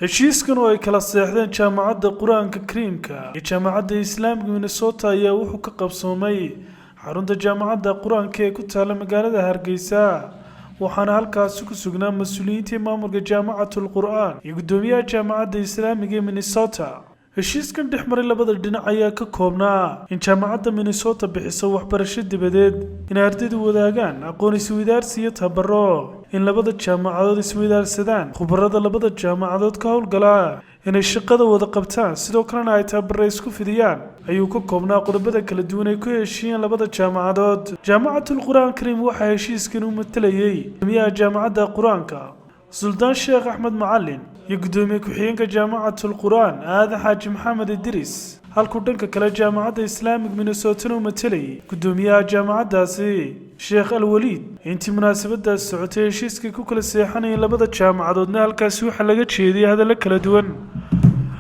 heshiiskan oo ay kala seexdeen jaamacadda Quraanka Kariimka iyo jaamacadda Islaamka Minnesota ayaa wuxuu ka qabsoomay xarunta jaamacadda Quraanka ee ku taala magaalada Hargeysa waxaana halkaas ku sugnaa mas'uuliyiinta maamulka jaamacatul Qur'aan iyo gudoomiyaha jaamacadda Islaamka Minnesota. heshiiskan dhexmaray labada dhinac ayaa ka koobnaa in jaamacadda Minnesota bixiso waxbarasho dibadeed in ardaydu wadaagaan aqoon isweydaarsi iyo tababaro in labada jaamacadood isweydaarsadaan khubarada labada jaamacadood ka howlgala inay shaqada wada qabtaan sidoo kalena ay tababaro isku fidiyaan ayuu ka koobnaa qodobada kala duwan ay ku heshiiyeen labada jaamacadood. jaamacatul Qur'aan Kariim waxa heshiiskan u matalayay gudoomiyaha jaamacadda Quraanka Suldaan Sheekh Axmed Macallin iyo gudoomiye ku-xigeenka jaamacatul Qur'aan Aadan Xaaji Maxamed Idris halku dhanka kale jaamacadda Islaamka Minnesota u matalay gudoomiyaha jaamacaddaasi Sheekh Al-Waliid. intii munaasabadaas socotay heshiiska ku kala seexanayeen labada jaamacadoodna halkaas waxa laga jeediyay hadallo kala duwan.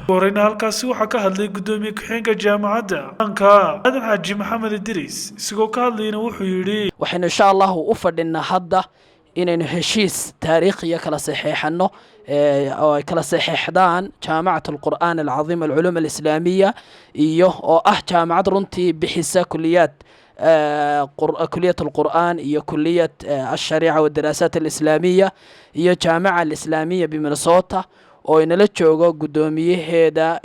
horeyna halkaas waxa ka hadlay gudoomiye ku-xigeenka jaamacadda Aadan Xaaji Maxamed Idris isagoo ka hadlayna wuxuu yiri waxaan insha Allah u fadhinaa hadda inaynu heshiis taariikhiya kala saxeexano oo ay kala saxeexdaan jaamacatul Qur'aan al-Azim al-Ulum al-Islaamiyya iyo oo ah jaamacad runtii bixisa kulliyad كلية القرآن هي كلية الشريعة والدراسات الإسلامية هي جامعة الإسلامية بمنسوطة وإن لتشوغو قدوميه هذا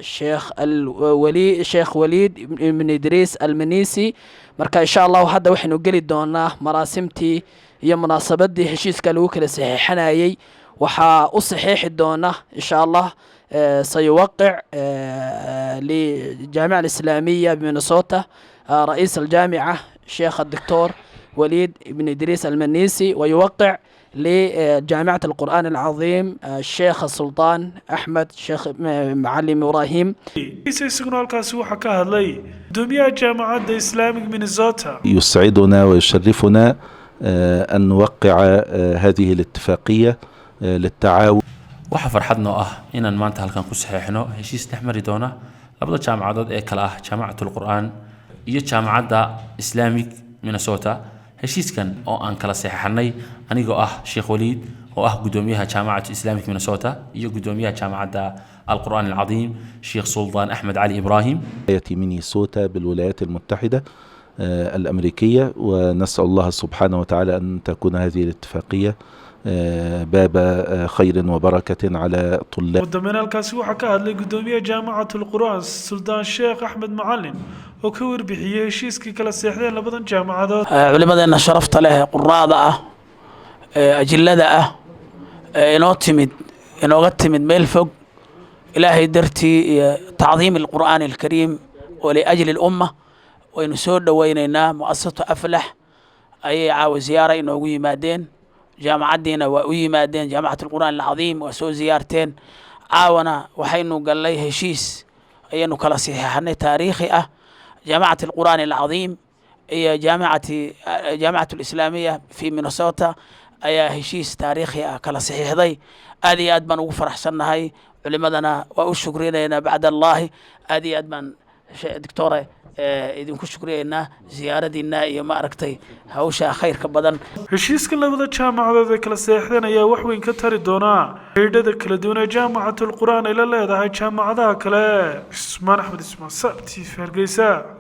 شيخ وليد بن إدريس المنيسي مركا إن شاء الله هذا وحنا قلي دونا مراسمتي هي مناسبات دي هشيس كالوك لسحيحنا أيي وحا أصحيح دونا إن شاء الله سيوقع للجامعة الإسلامية بمنسوطة رئيس الجامعة الشيخ الدكتور وليد بن إدريس المنيسي ويوقع لجامعة القرآن العظيم الشيخ السلطان أحمد الشيخ معلم إبراهيم. يسعدنا ويشرفنا أن نوقع هذه الاتفاقية للتعاون. waxa farxadno ah inaan maanta halkan ku saxeexno heshiis dhexmari doona labada jaamacadood ee kala ah jaamacatul Qur'aan iyo jaamacadda Islaamic Minnesota. heshiiskan oo aan kala saxeexnay anigoo ah Sheikh Waliid oo ah gudoomiyaha jaamacadda Islaamic Minnesota iyo gudoomiyaha jaamacadda القرآن العظيم شيخ سلطان أحمد علي إبراهيم. مينيسوتا بالولايات المتحدة الأمريكية ونسأل الله سبحانه وتعالى أن تكون هذه الاتفاقية باب خير وبركة على طلاب. ودمنا الكاس waxa ka hadlay gudoomiyaha jaamacatul Qur'aan Suldaan Sheekh Axmed Macallin oo ka warbixiyay heshiiskii kala seexdeen labadan jaamacadood. culimadeena sharafta leh quraada ah ajillada ah inooga timid meel fog ilaahay dartii تعظيم القرآن الكريم ولأجل الأمة وإنه سود ويننا مؤسسة أفلح أي عاو زيارة إنه يمادين جامعة دينا ويمادين جامعة القرآن العظيم وسو زيارتين عاونا وحينو قال لي هشيس أي إنه كلا صحيحنا تاريخي جامعة القرآن العظيم هي جامعة الإسلامية في مينيسوتا أي هشيس تاريخي كلا صحيح ذي هذه أدمن وفرح سنة هاي علماءنا وشكرنا بعد الله هذه أدمن دكتورة إذن كشكرنا زيارتنا يا ما أركتي هوشة خير كبدن. heshiiska labada jaamacadood ee kala seexdeen ayaa wax weyn ka tari doona xidhiidhada kala duwan ee jaamacatul Qur'aan ay la leedahay jaamacadaha kale. Ismaan Axmed Ismaan Sabti Hargeysa.